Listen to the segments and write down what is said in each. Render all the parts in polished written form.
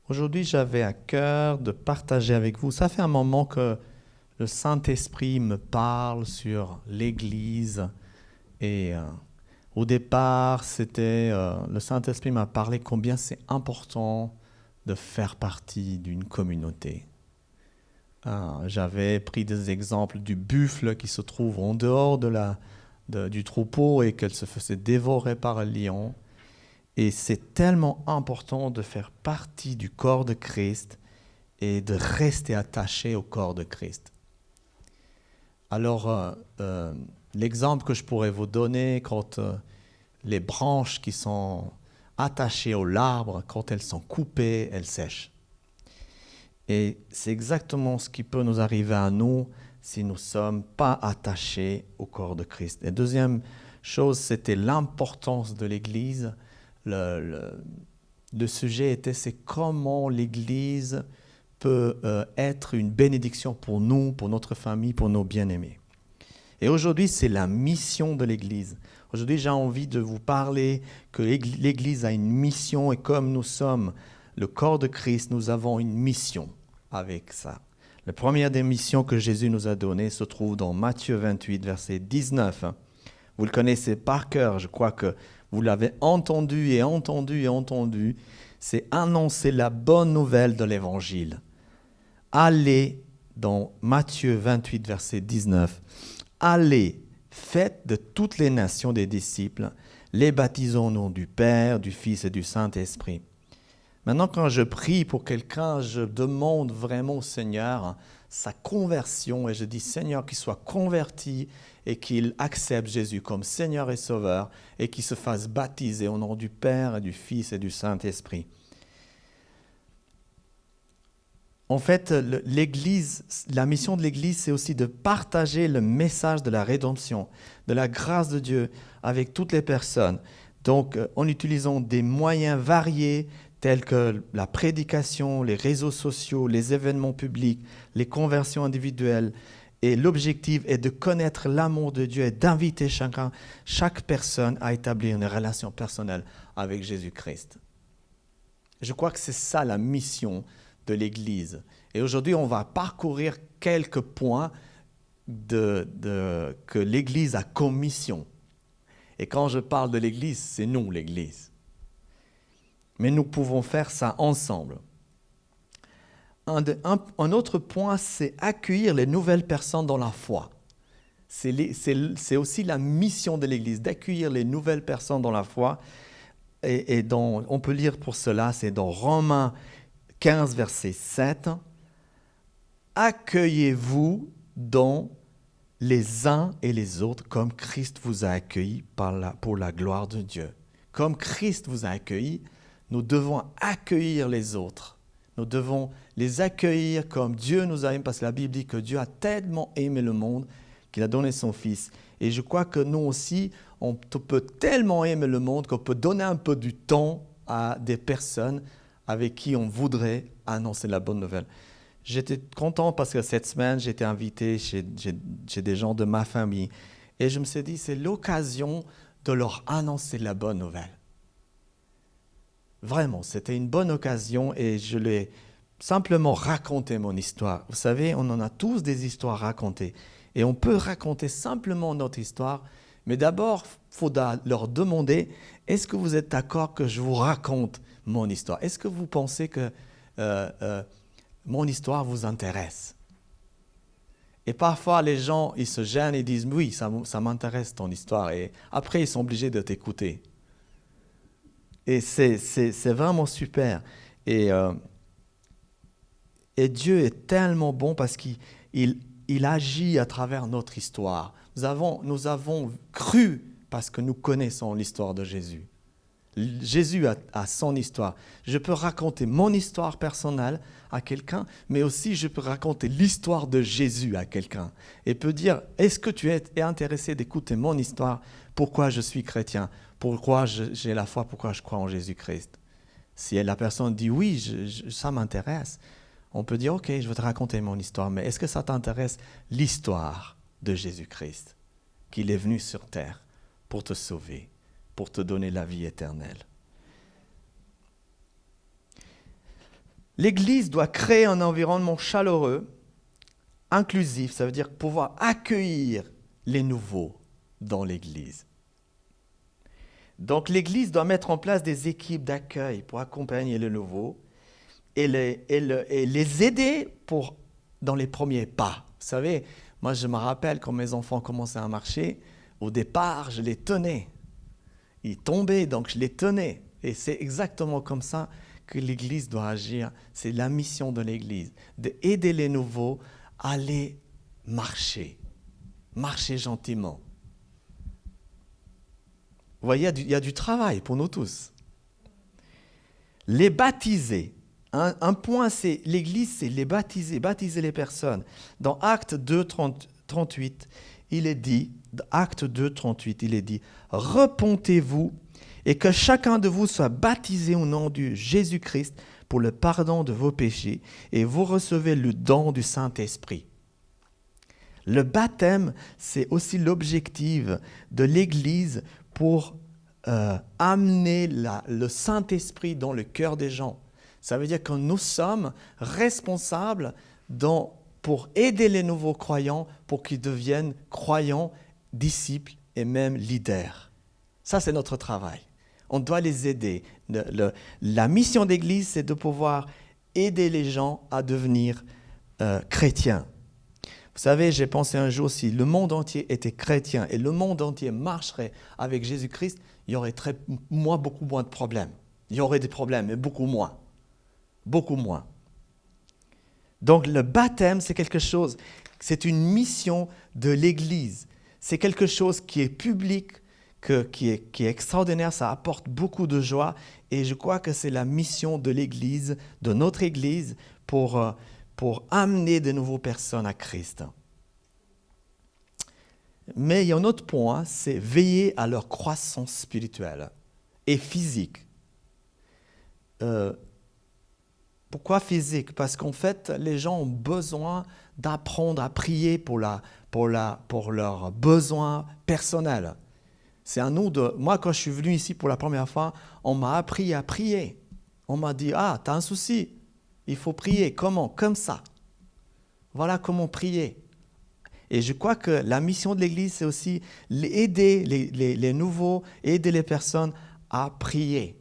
Aujourd'hui, j'avais à cœur de partager avec vous. Ça fait un moment que le Saint-Esprit me parle sur l'Église. Et au départ, le Saint-Esprit m'a parlé combien c'est important de faire partie d'une communauté. J'avais pris des exemples du buffle qui se trouve en dehors du troupeau et qu'elle se faisait dévorer par un lion. Et c'est tellement important de faire partie du corps de Christ et de rester attaché au corps de Christ. Alors, l'exemple que je pourrais vous donner, quand les branches qui sont attachées au l'arbre, quand elles sont coupées, elles sèchent. Et c'est exactement ce qui peut nous arriver à nous si nous ne sommes pas attachés au corps de Christ. Et deuxième chose, c'était l'importance de l'Église. Le sujet était, c'est comment l'Église peut être une bénédiction pour nous, pour notre famille, pour nos bien-aimés. Et aujourd'hui, c'est la mission de l'Église. Aujourd'hui, j'ai envie de vous parler que l'Église a une mission et comme nous sommes le corps de Christ, nous avons une mission avec ça. La première des missions que Jésus nous a données se trouve dans Matthieu 28, verset 19. Vous le connaissez par cœur, je crois que vous l'avez entendu et entendu et entendu. C'est annoncer la bonne nouvelle de l'Évangile. Allez dans Matthieu 28, verset 19. Allez, faites de toutes les nations des disciples, les baptisons au nom du Père, du Fils et du Saint-Esprit. Maintenant, quand je prie pour quelqu'un, je demande vraiment au Seigneur sa conversion et je dis Seigneur qu'il soit converti et qu'il accepte Jésus comme Seigneur et Sauveur et qu'il se fasse baptiser au nom du Père et du Fils et du Saint-Esprit. En fait, l'Église, la mission de l'Église, c'est aussi de partager le message de la rédemption, de la grâce de Dieu avec toutes les personnes. Donc, en utilisant des moyens variés tels que la prédication, les réseaux sociaux, les événements publics, les conversions individuelles. Et l'objectif est de connaître l'amour de Dieu et d'inviter chaque personne à établir une relation personnelle avec Jésus-Christ. Je crois que c'est ça la mission de l'Église. Et aujourd'hui, on va parcourir quelques points que l'Église a comme mission. Et quand je parle de l'Église, c'est nous l'Église. Mais nous pouvons faire ça ensemble. Un autre point, c'est accueillir les nouvelles personnes dans la foi. C'est aussi la mission de l'Église, d'accueillir les nouvelles personnes dans la foi. Et on peut lire pour cela, c'est dans Romains 15, verset 7. Accueillez-vous donc les uns et les autres comme Christ vous a accueillis pour la gloire de Dieu. Comme Christ vous a accueillis, nous devons accueillir les autres. Nous devons les accueillir comme Dieu nous a aimés, parce que la Bible dit que Dieu a tellement aimé le monde qu'il a donné son Fils. Et je crois que nous aussi, on peut tellement aimer le monde qu'on peut donner un peu du temps à des personnes avec qui on voudrait annoncer la bonne nouvelle. J'étais content parce que cette semaine, j'ai été invité chez des gens de ma famille. Et je me suis dit, c'est l'occasion de leur annoncer la bonne nouvelle. Vraiment, c'était une bonne occasion et je leur ai simplement raconté mon histoire. Vous savez, on en a tous des histoires à raconter. Et on peut raconter simplement notre histoire, mais d'abord, il faut leur demander, est-ce que vous êtes d'accord que je vous raconte mon histoire? Est-ce que vous pensez que mon histoire vous intéresse? Et parfois, les gens, ils se gênent et disent, oui, ça m'intéresse ton histoire. Et après, ils sont obligés de t'écouter. Et c'est vraiment super. Et Dieu est tellement bon parce qu'il agit à travers notre histoire. Nous avons cru parce que nous connaissons l'histoire de Jésus. Jésus a son histoire. Je peux raconter mon histoire personnelle à quelqu'un, mais aussi je peux raconter l'histoire de Jésus à quelqu'un. Et peut dire, est-ce que tu es intéressé d'écouter mon histoire? Pourquoi je suis chrétien? Pourquoi j'ai la foi? Pourquoi je crois en Jésus-Christ? Si la personne dit oui, ça m'intéresse, on peut dire ok, je vais te raconter mon histoire, mais est-ce que ça t'intéresse l'histoire de Jésus-Christ, qu'il est venu sur terre pour te sauver, pour te donner la vie éternelle? L'Église doit créer un environnement chaleureux, inclusif, ça veut dire pouvoir accueillir les nouveaux dans l'Église. Donc l'Église doit mettre en place des équipes d'accueil pour accompagner les nouveaux et les aider dans les premiers pas. Vous savez, moi je me rappelle quand mes enfants commençaient à marcher, au départ je les tenais. Ils tombaient, donc je les tenais. Et c'est exactement comme ça que l'Église doit agir. C'est la mission de l'Église, d'aider les nouveaux à aller marcher gentiment. Vous voyez, il y a du travail pour nous tous. Les baptiser. Un point, c'est l'Église, c'est les baptiser les personnes. Dans Actes 2, 38, il est dit, repentez-vous et que chacun de vous soit baptisé au nom de Jésus-Christ pour le pardon de vos péchés et vous recevez le don du Saint-Esprit. Le baptême, c'est aussi l'objectif de l'Église pour amener le Saint-Esprit dans le cœur des gens. Ça veut dire que nous sommes responsables pour aider les nouveaux croyants pour qu'ils deviennent croyants, disciples et même leaders. Ça, c'est notre travail. On doit les aider. La mission d'Église, c'est de pouvoir aider les gens à devenir chrétiens. Vous savez, j'ai pensé un jour, si le monde entier était chrétien et le monde entier marcherait avec Jésus-Christ, il y aurait beaucoup moins de problèmes. Il y aurait des problèmes, mais beaucoup moins. Beaucoup moins. Donc le baptême, c'est quelque chose, c'est une mission de l'Église. C'est quelque chose qui est public, qui est extraordinaire, ça apporte beaucoup de joie. Et je crois que c'est la mission de l'Église, de notre Église, pour amener de nouvelles personnes à Christ. Mais il y a un autre point, c'est veiller à leur croissance spirituelle et physique. Pourquoi physique? Parce qu'en fait, les gens ont besoin d'apprendre à prier pour leurs besoins personnels. C'est à nous de... Moi, quand je suis venu ici pour la première fois, on m'a appris à prier. On m'a dit, ah, tu as un souci, il faut prier. Comment? Comme ça. Voilà comment prier. Et je crois que la mission de l'Église, c'est aussi aider les nouveaux, aider les personnes à prier,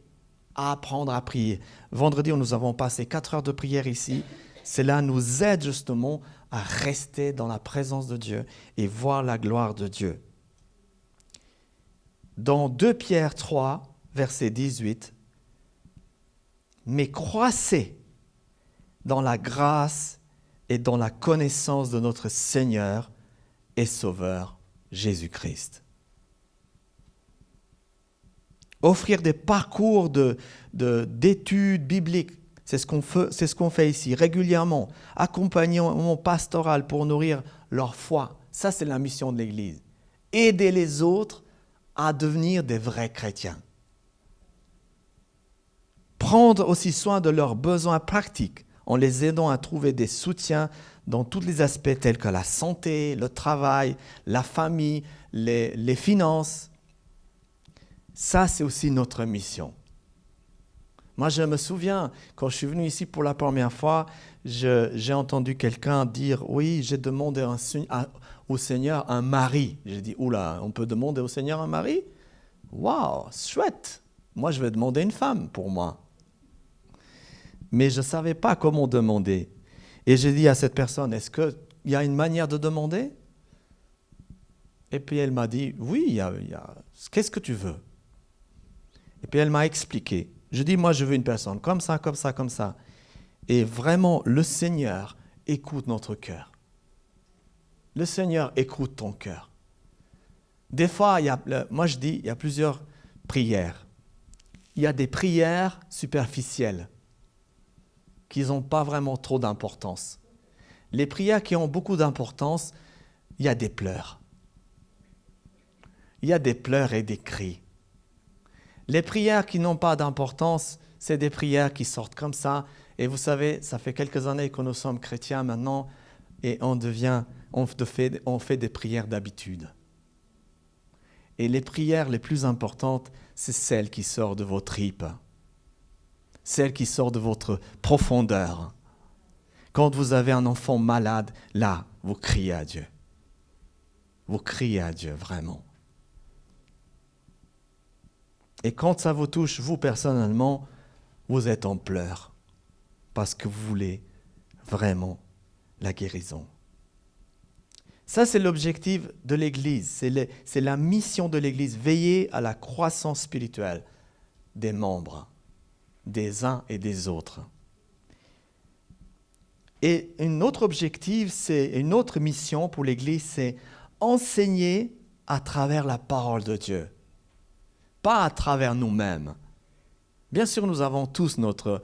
à apprendre à prier. Vendredi, nous avons passé 4 heures de prière ici. Cela nous aide justement à rester dans la présence de Dieu et voir la gloire de Dieu. Dans 2 Pierre 3, verset 18, « Mais croissez dans la grâce et dans la connaissance de notre Seigneur et Sauveur Jésus-Christ. » Offrir des parcours d'études bibliques, c'est ce qu'on fait ici régulièrement. Accompagnement pastoral pour nourrir leur foi, ça c'est la mission de l'Église. Aider les autres à devenir des vrais chrétiens. Prendre aussi soin de leurs besoins pratiques en les aidant à trouver des soutiens dans tous les aspects tels que la santé, le travail, la famille, les finances. Ça, c'est aussi notre mission. Moi, je me souviens, quand je suis venu ici pour la première fois, j'ai entendu quelqu'un dire « Oui, j'ai demandé au Seigneur un mari. » J'ai dit « Oula, on peut demander au Seigneur un mari? Waouh, chouette! Moi, je vais demander une femme pour moi. » Mais je ne savais pas comment demander. Et j'ai dit à cette personne, est-ce qu'il y a une manière de demander? Et puis elle m'a dit, oui, qu'est-ce que tu veux? Et puis elle m'a expliqué. Je dis, moi je veux une personne comme ça, comme ça, comme ça. Et vraiment, le Seigneur écoute notre cœur. Le Seigneur écoute ton cœur. Des fois, moi je dis, il y a plusieurs prières. Il y a des prières superficielles qui n'ont pas vraiment trop d'importance. Les prières qui ont beaucoup d'importance, il y a des pleurs. Il y a des pleurs et des cris. Les prières qui n'ont pas d'importance, c'est des prières qui sortent comme ça. Et vous savez, ça fait quelques années que nous sommes chrétiens maintenant et on fait des prières d'habitude. Et les prières les plus importantes, c'est celles qui sortent de vos tripes. celle qui sort de votre profondeur. Quand vous avez un enfant malade, là, vous criez à Dieu. Vous criez à Dieu, vraiment. Et quand ça vous touche, vous personnellement, vous êtes en pleurs parce que vous voulez vraiment la guérison. Ça, c'est l'objectif de l'Église, c'est la mission de l'Église, veiller à la croissance spirituelle des membres, des uns et des autres. Et un autre objectif, c'est une autre mission pour l'Église, c'est enseigner à travers la parole de Dieu, pas à travers nous-mêmes. Bien sûr, nous avons tous notre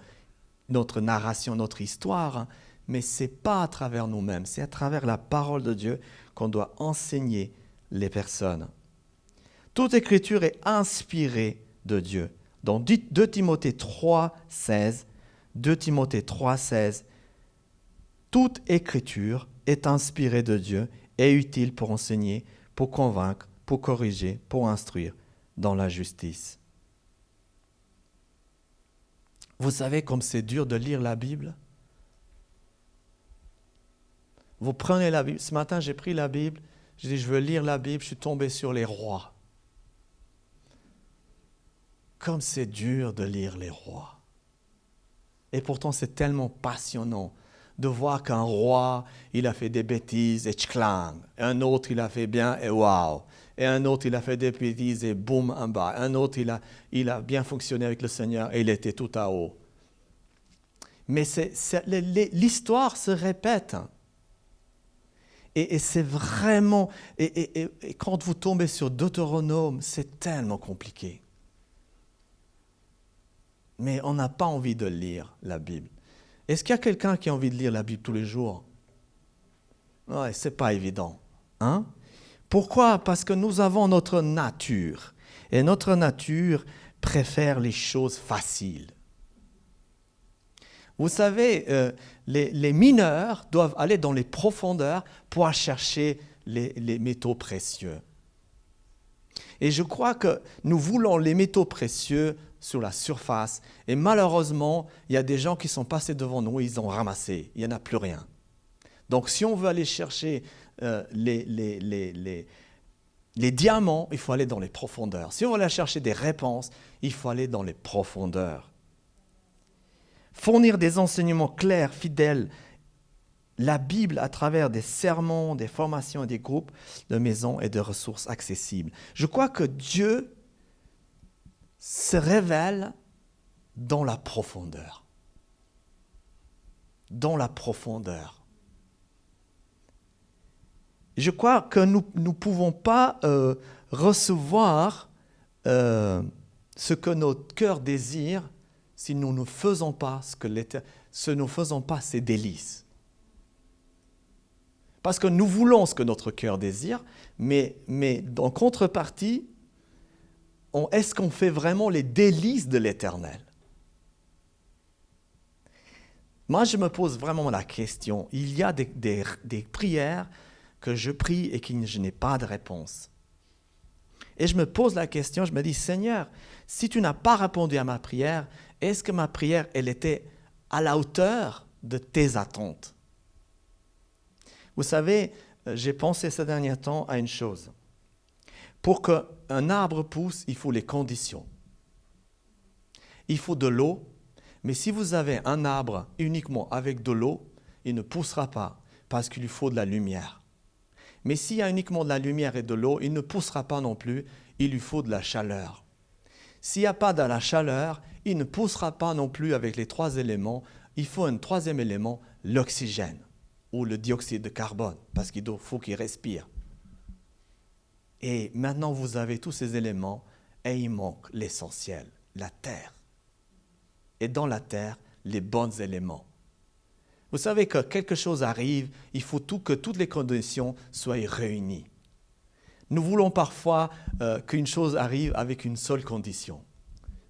narration, notre histoire, mais ce n'est pas à travers nous-mêmes, c'est à travers la parole de Dieu qu'on doit enseigner les personnes. Toute écriture est inspirée de Dieu. Dans 2 Timothée 3,16, 2 Timothée 3,16, toute écriture est inspirée de Dieu et utile pour enseigner, pour convaincre, pour corriger, pour instruire dans la justice. Vous savez comme c'est dur de lire la Bible? Vous prenez la Bible. Ce matin, j'ai pris la Bible. J'ai dit, je veux lire la Bible. Je suis tombé sur les rois. Comme c'est dur de lire les rois. Et pourtant, c'est tellement passionnant de voir qu'un roi, il a fait des bêtises et tchklang. Un autre, il a fait bien et waouh. Et un autre, il a fait des bêtises et boum, en bas. Un autre, il a bien fonctionné avec le Seigneur et il était tout à haut. Mais l'histoire se répète. Et c'est vraiment... Et quand vous tombez sur Deutéronome, c'est tellement compliqué. Mais on n'a pas envie de lire la Bible. Est-ce qu'il y a quelqu'un qui a envie de lire la Bible tous les jours? Ouais, c'est pas évident. Hein? Pourquoi? Parce que nous avons notre nature. Et notre nature préfère les choses faciles. Vous savez, les mineurs doivent aller dans les profondeurs pour chercher les métaux précieux. Et je crois que nous voulons les métaux précieux sur la surface. Et malheureusement, il y a des gens qui sont passés devant nous, ils ont ramassé. Il n'y en a plus rien. Donc si on veut aller chercher les diamants, il faut aller dans les profondeurs. Si on veut aller chercher des réponses, il faut aller dans les profondeurs. Fournir des enseignements clairs, fidèles, la Bible à travers des sermons, des formations et des groupes de maisons et de ressources accessibles. Je crois que Dieu se révèle dans la profondeur. Dans la profondeur. Je crois que nous ne pouvons pas recevoir ce que notre cœur désire si nous ne faisons pas ces délices. Parce que nous voulons ce que notre cœur désire, mais en contrepartie, est-ce qu'on fait vraiment les délices de l'Éternel? Moi, je me pose vraiment la question. Il y a des prières que je prie et que je n'ai pas de réponse. Et je me pose la question, je me dis, Seigneur, si tu n'as pas répondu à ma prière, est-ce que ma prière, elle était à la hauteur de tes attentes? Vous savez, j'ai pensé ces derniers temps à une chose. Pour qu'un arbre pousse, il faut les conditions. Il faut de l'eau, mais si vous avez un arbre uniquement avec de l'eau, il ne poussera pas parce qu'il lui faut de la lumière. Mais s'il y a uniquement de la lumière et de l'eau, il ne poussera pas non plus, il lui faut de la chaleur. S'il n'y a pas de la chaleur, il ne poussera pas non plus avec les 3 éléments. Il faut un 3e élément, l'oxygène ou le dioxyde de carbone, parce qu'il faut qu'il respire. Et maintenant, vous avez tous ces éléments et il manque l'essentiel, la terre. Et dans la terre, les bons éléments. Vous savez que quelque chose arrive, il faut que toutes les conditions soient réunies. Nous voulons parfois qu'une chose arrive avec une seule condition.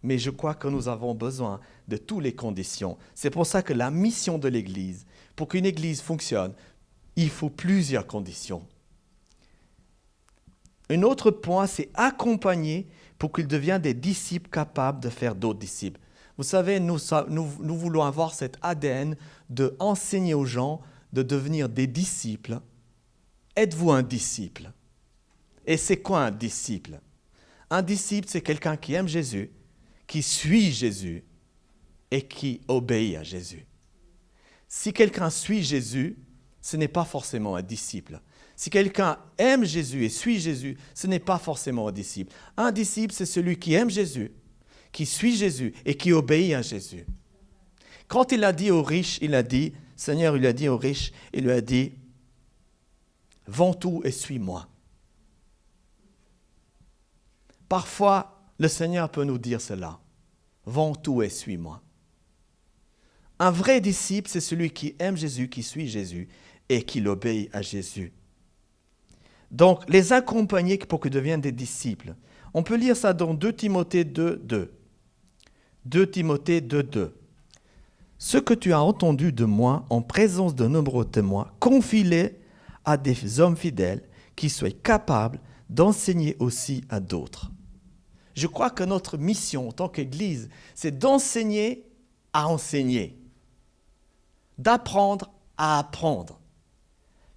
Mais je crois que nous avons besoin de toutes les conditions. C'est pour ça que la mission de l'Église, pour qu'une Église fonctionne, il faut plusieurs conditions. Un autre point, c'est accompagner pour qu'ils deviennent des disciples capables de faire d'autres disciples. Vous savez, nous voulons avoir cet ADN de enseigner aux gens, de devenir des disciples. Êtes-vous un disciple? Et c'est quoi un disciple? Un disciple, c'est quelqu'un qui aime Jésus, qui suit Jésus et qui obéit à Jésus. Si quelqu'un suit Jésus, ce n'est pas forcément un disciple. Si quelqu'un aime Jésus et suit Jésus, ce n'est pas forcément un disciple. Un disciple, c'est celui qui aime Jésus, qui suit Jésus et qui obéit à Jésus. Quand il a dit aux riches, Seigneur, il a dit aux riches, il lui a dit, vends tout et suis-moi. Parfois, le Seigneur peut nous dire cela. Vends tout et suis-moi. Un vrai disciple, c'est celui qui aime Jésus, qui suit Jésus et qui l'obéit à Jésus. Donc, les accompagner pour qu'ils deviennent des disciples. On peut lire ça dans 2 Timothée 2:2. 2 Timothée 2:2. Ce que tu as entendu de moi en présence de nombreux témoins, confie-les à des hommes fidèles qui soient capables d'enseigner aussi à d'autres. Je crois que notre mission en tant qu'Église, c'est d'enseigner à enseigner, d'apprendre à apprendre,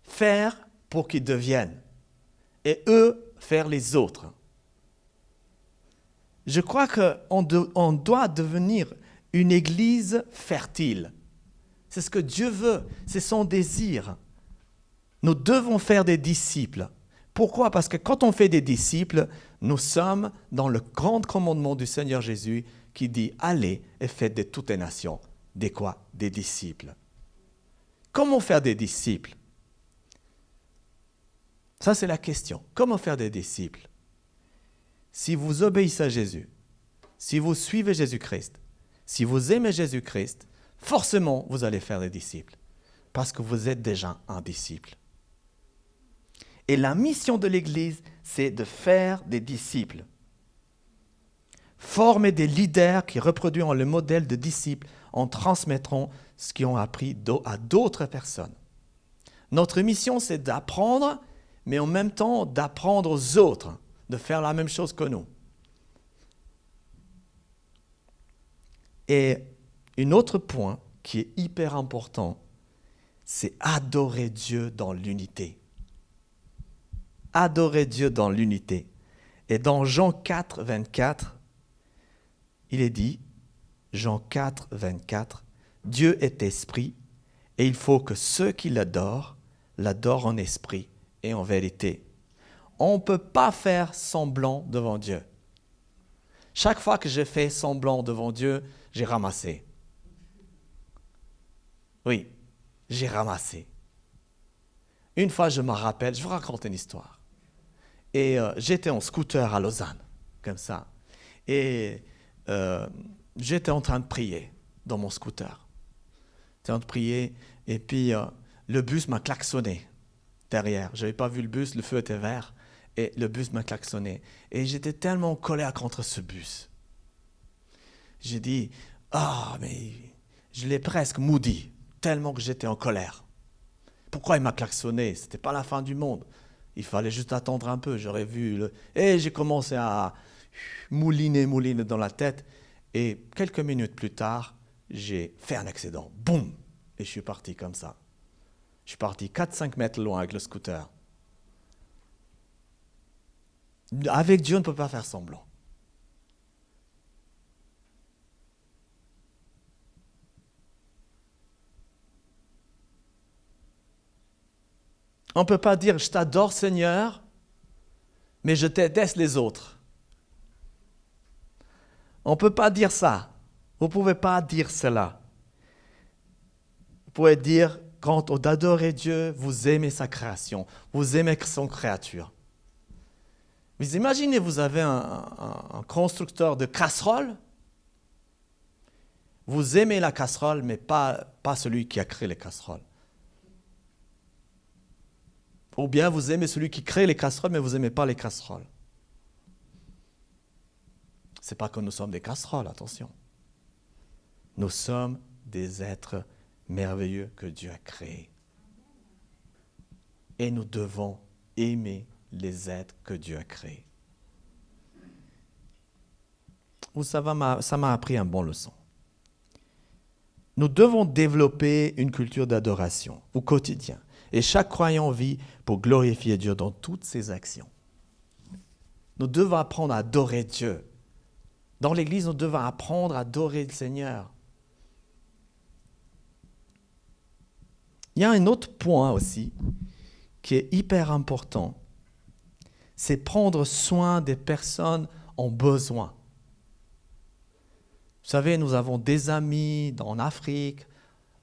faire pour qu'ils deviennent, et eux faire les autres. Je crois qu'on doit devenir une Église fertile. C'est ce que Dieu veut, c'est son désir. Nous devons faire des disciples. Pourquoi? Parce que quand on fait des disciples, nous sommes dans le grand commandement du Seigneur Jésus qui dit « Allez et faites de toutes les nations ». Des quoi? Des disciples. Comment faire des disciples? Ça, c'est la question. Comment faire des disciples? Si vous obéissez à Jésus, si vous suivez Jésus-Christ, si vous aimez Jésus-Christ, forcément, vous allez faire des disciples. Parce que vous êtes déjà un disciple. Et la mission de l'Église, c'est de faire des disciples. Former des leaders qui reproduisent le modèle de disciples en transmettant ce qu'ils ont appris à d'autres personnes. Notre mission, c'est d'apprendre, mais en même temps d'apprendre aux autres, de faire la même chose que nous. Et un autre point qui est hyper important, c'est adorer Dieu dans l'unité. Adorer Dieu dans l'unité. Et dans Jean 4, 24, il est dit, Jean 4, 24, Dieu est esprit et il faut que ceux qui l'adorent en esprit et en vérité. On ne peut pas faire semblant devant Dieu. Chaque fois que j'ai fait semblant devant Dieu, j'ai ramassé. Oui, j'ai ramassé. Une fois, je me rappelle, je vous raconte une histoire. Et j'étais en scooter à Lausanne, comme ça. Et j'étais en train de prier dans mon scooter. J'étais en train de prier, et puis le bus m'a klaxonné derrière. Je n'avais pas vu le bus, le feu était vert, et le bus m'a klaxonné. Et j'étais tellement en colère contre ce bus. J'ai dit, mais je l'ai presque maudit, tellement que j'étais en colère. Pourquoi il m'a klaxonné? Ce n'était pas la fin du monde. Il fallait juste attendre un peu. J'aurais vu Et j'ai commencé à mouliner dans la tête. Et quelques minutes plus tard, j'ai fait un accident. Boum! Et je suis parti comme ça. Je suis parti 4-5 mètres loin avec le scooter. Avec Dieu, on ne peut pas faire semblant. On ne peut pas dire « je t'adore Seigneur, mais je déteste les autres ». On ne peut pas dire ça. Vous ne pouvez pas dire cela. Vous pouvez dire, quand on adore Dieu, vous aimez sa création, vous aimez son créature. Vous imaginez, vous avez un constructeur de casseroles. Vous aimez la casserole, mais pas celui qui a créé les casseroles. Ou bien vous aimez celui qui crée les casseroles, mais vous n'aimez pas les casseroles. Ce n'est pas que nous sommes des casseroles, attention. Nous sommes des êtres merveilleux que Dieu a créés. Et nous devons aimer les êtres que Dieu a créés. Vous savez, ça m'a appris une bonne leçon. Nous devons développer une culture d'adoration au quotidien. Et chaque croyant vit pour glorifier Dieu dans toutes ses actions. Nous devons apprendre à adorer Dieu. Dans l'Église, nous devons apprendre à adorer le Seigneur. Il y a un autre point aussi qui est hyper important. C'est prendre soin des personnes en besoin. Vous savez, nous avons des amis en Afrique,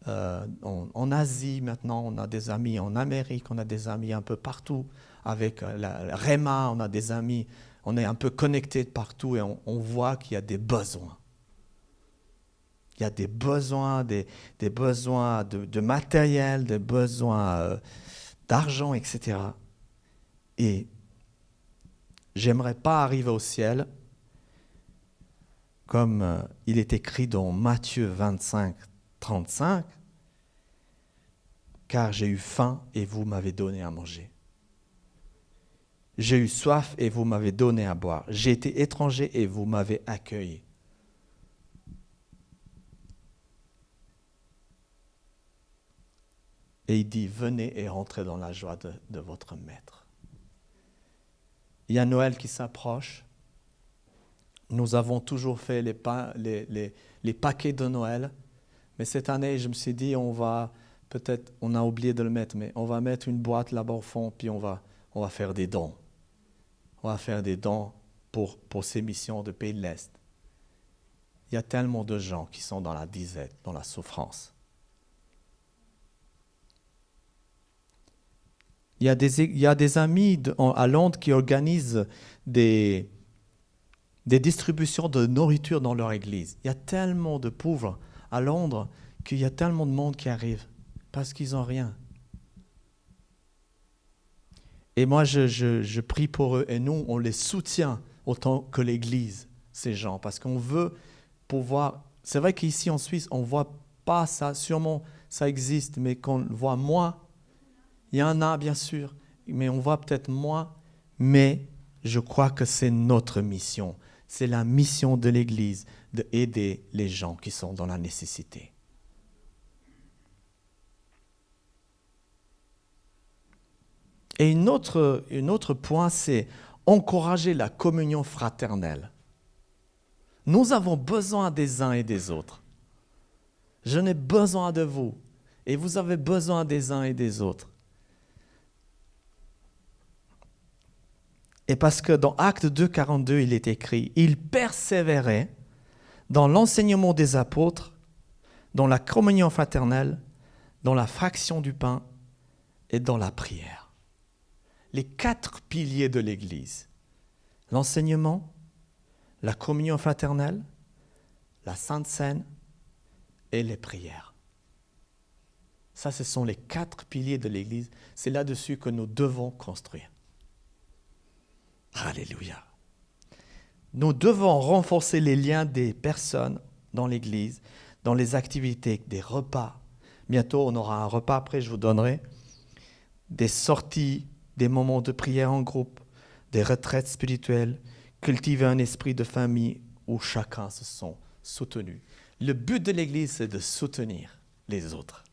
en Asie maintenant, on a des amis en Amérique, on a des amis un peu partout. Avec la REMA, on a des amis, on est un peu connectés de partout et on voit qu'il y a des besoins. Il y a des besoins, des besoins de matériel, des besoins d'argent, etc. Et j'aimerais pas arriver au ciel comme il est écrit dans Matthieu 25, 35, car j'ai eu faim et vous m'avez donné à manger. J'ai eu soif et vous m'avez donné à boire. J'ai été étranger et vous m'avez accueilli. Et il dit, venez et rentrez dans la joie de votre maître. Il y a Noël qui s'approche. Nous avons toujours fait les paquets de Noël. Mais cette année, je me suis dit, on a oublié de le mettre, mais on va mettre une boîte là-bas au fond, puis on va faire des dons. On va faire des dons pour ces missions de pays de l'Est. Il y a tellement de gens qui sont dans la disette, dans la souffrance. Il y a des amis à Londres qui organisent des distributions de nourriture dans leur église. Il y a tellement de pauvres à Londres qu'il y a tellement de monde qui arrive parce qu'ils n'ont rien. Et moi, je prie pour eux et nous, on les soutient autant que l'Église, ces gens, parce qu'on veut pouvoir... C'est vrai qu'ici en Suisse, on ne voit pas ça, sûrement ça existe, mais qu'on voit moins. Il y en a bien sûr, mais on voit peut-être moins, mais je crois que c'est notre mission. C'est la mission de l'Église d'aider les gens qui sont dans la nécessité. Et un autre point, c'est encourager la communion fraternelle. Nous avons besoin des uns et des autres. Je n'ai besoin de vous et vous avez besoin des uns et des autres. Et parce que dans Actes 2, 42, il est écrit « Ils persévéraient dans l'enseignement des apôtres, dans la communion fraternelle, dans la fraction du pain et dans la prière. » Les 4 piliers de l'Église, l'enseignement, la communion fraternelle, la Sainte Seine et les prières. Ça, ce sont les 4 piliers de l'Église. C'est là-dessus que nous devons construire. Alléluia. Nous devons renforcer les liens des personnes dans l'Église, dans les activités, des repas. Bientôt, on aura un repas, après je vous donnerai des sorties, des moments de prière en groupe, des retraites spirituelles, cultiver un esprit de famille où chacun se sent soutenu. Le but de l'Église, c'est de soutenir les autres.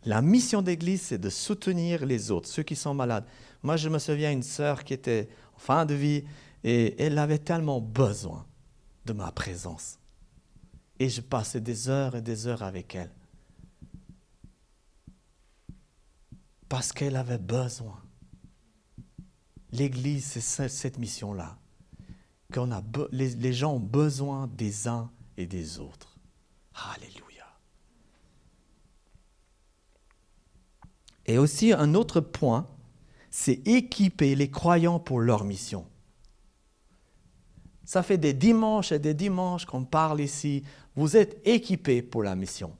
La mission de l'Église, c'est de soutenir les autres, ceux qui sont malades. Moi, je me souviens d'une sœur qui était en fin de vie et elle avait tellement besoin de ma présence. Et je passais des heures et des heures avec elle. Parce qu'elle avait besoin. L'Église, c'est cette mission-là. Les gens ont besoin des uns et des autres. Alléluia. Et aussi, un autre point, c'est équiper les croyants pour leur mission. Ça fait des dimanches et des dimanches qu'on parle ici. Vous êtes équipés pour la mission.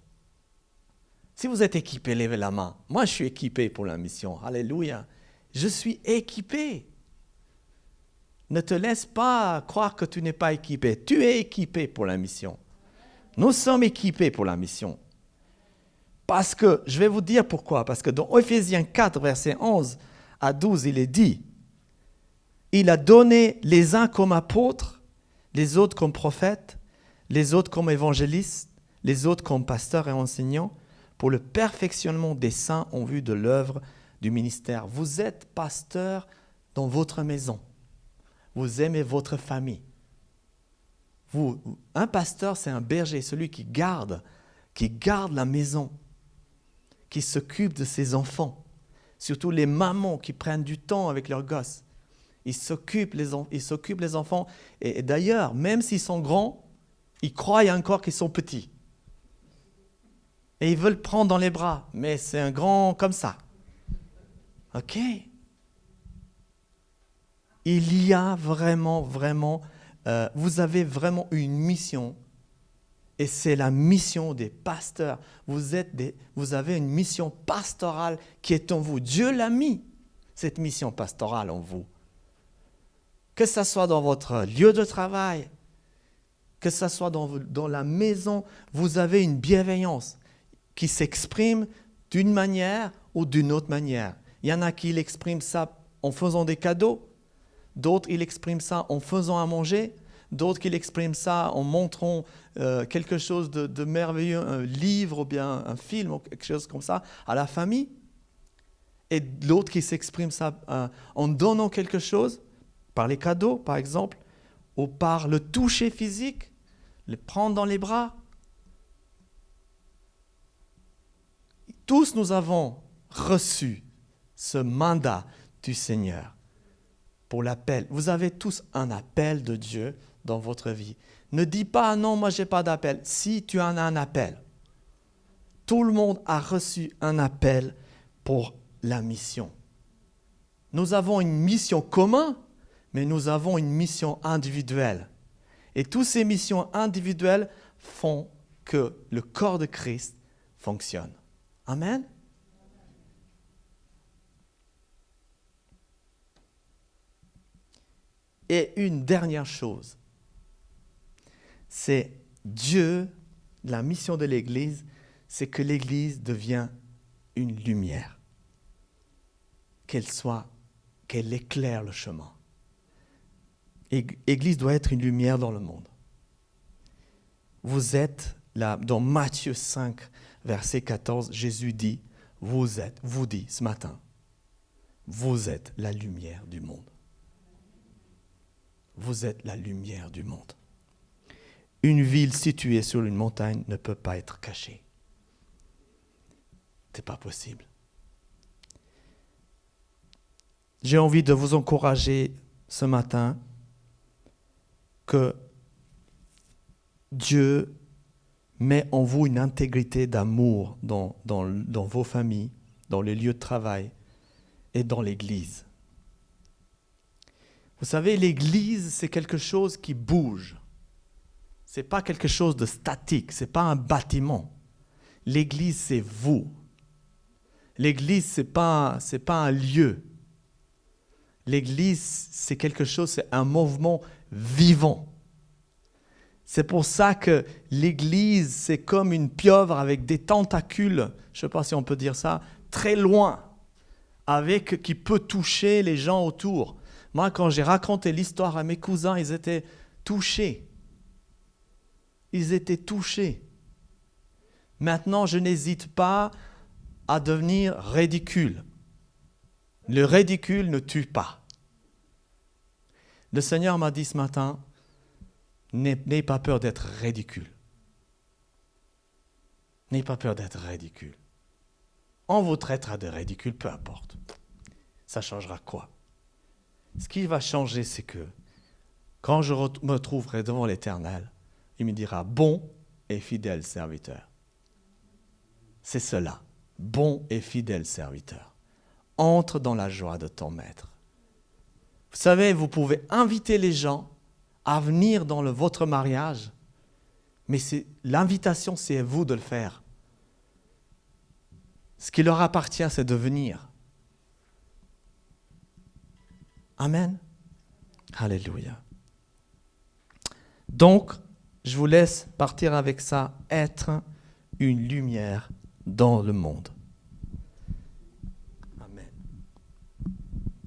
Si vous êtes équipé, levez la main. Moi, je suis équipé pour la mission. Alléluia. Je suis équipé. Ne te laisse pas croire que tu n'es pas équipé. Tu es équipé pour la mission. Nous sommes équipés pour la mission. Parce que, je vais vous dire pourquoi. Parce que dans Ephésiens 4, versets 11 à 12, il est dit, il a donné les uns comme apôtres, les autres comme prophètes, les autres comme évangélistes, les autres comme pasteurs et enseignants pour le perfectionnement des saints en vue de l'œuvre du ministère. Vous êtes pasteur dans votre maison. Vous aimez votre famille. Un pasteur, c'est un berger, celui qui garde la maison, qui s'occupe de ses enfants. Surtout les mamans qui prennent du temps avec leurs gosses. Ils s'occupent les enfants. Et d'ailleurs, même s'ils sont grands, ils croient encore qu'ils sont petits. Et ils veulent prendre dans les bras. Mais c'est un grand comme ça. OK? Il y a vraiment, vous avez vraiment une mission. Et c'est la mission des pasteurs. Vous avez une mission pastorale qui est en vous. Dieu l'a mis, cette mission pastorale en vous. Que ce soit dans votre lieu de travail, que ce soit dans la maison, vous avez une bienveillance qui s'exprime d'une manière ou d'une autre manière. Il y en a qui l'expriment ça en faisant des cadeaux, d'autres ils expriment ça en faisant à manger, d'autres qui l'expriment ça en montrant quelque chose de merveilleux, un livre ou bien un film ou quelque chose comme ça à la famille. Et d'autres qui s'expriment ça en donnant quelque chose, par les cadeaux par exemple, ou par le toucher physique, le prendre dans les bras. Tous nous avons reçu ce mandat du Seigneur pour l'appel. Vous avez tous un appel de Dieu dans votre vie. Ne dis pas, non, moi je n'ai pas d'appel. Si tu en as un appel, tout le monde a reçu un appel pour la mission. Nous avons une mission commune, mais nous avons une mission individuelle. Et toutes ces missions individuelles font que le corps de Christ fonctionne. Amen. Et une dernière chose, c'est Dieu, la mission de l'Église, c'est que l'Église devient une lumière. Qu'elle éclaire le chemin. L'Église doit être une lumière dans le monde. Vous êtes là, dans Matthieu 5, verset 14, Jésus dit, vous dit ce matin, vous êtes la lumière du monde. Vous êtes la lumière du monde. Une ville située sur une montagne ne peut pas être cachée. Ce n'est pas possible. J'ai envie de vous encourager ce matin que Dieu met en vous une intégrité d'amour dans vos familles, dans les lieux de travail et dans l'Église. Vous savez, l'Église, c'est quelque chose qui bouge. Ce n'est pas quelque chose de statique, ce n'est pas un bâtiment. L'Église, c'est vous. L'Église, ce n'est pas un lieu. L'Église, c'est quelque chose, c'est un mouvement vivant. C'est pour ça que l'Église, c'est comme une pieuvre avec des tentacules, je ne sais pas si on peut dire ça, très loin, qui peut toucher les gens autour. Moi, quand j'ai raconté l'histoire à mes cousins, ils étaient touchés. Ils étaient touchés. Maintenant, je n'hésite pas à devenir ridicule. Le ridicule ne tue pas. Le Seigneur m'a dit ce matin, n'aie pas peur d'être ridicule. N'aie pas peur d'être ridicule. On vous traitera de ridicule, peu importe. Ça changera quoi? Ce qui va changer, c'est que quand je me trouverai devant l'Éternel, il me dira, bon et fidèle serviteur. C'est cela, bon et fidèle serviteur. Entre dans la joie de ton maître. Vous savez, vous pouvez inviter les gens à venir dans votre mariage, mais l'invitation, c'est à vous de le faire. Ce qui leur appartient, c'est de venir. Amen. Alléluia. Donc, je vous laisse partir avec ça, être une lumière dans le monde.